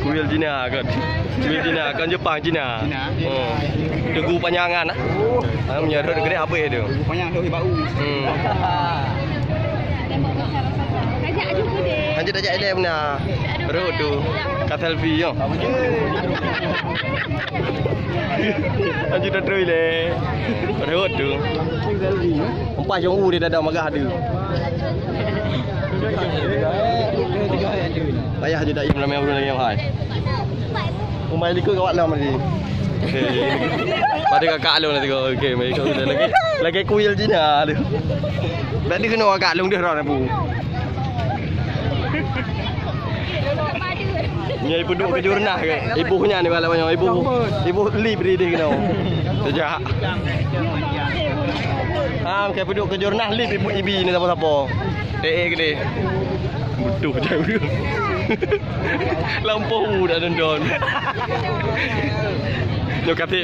Kuil Cina kan. Kuil Cina kan Jepang Cina. Oh. Tugu panjangan ah. Menyerut gede apa itu? Panjang tu bau. Ajak juga deh. Lanjut ajak dia benar. Perut tu. Kat selfie yo. Lanjut dah terus le. Perut tu. Empat jong u dia dah ada magah ada. Payah je dak im ramai orang lagi yang hai. Umai likut kawat lam tadi. Pada kakak long nanti kau. Okey, mai kau lagi kuil Cina tu. Dak dia kena kakak long dia ron abu. Ni ibu duk kerja renah ke? Ibu punya ni malam banyak ibu li beri dia kena. Sejak. Kayak duk kerja renah li ibu ni siapa-siapa. Dek ke dia. Butuh je. Lampau dah don. Yo kata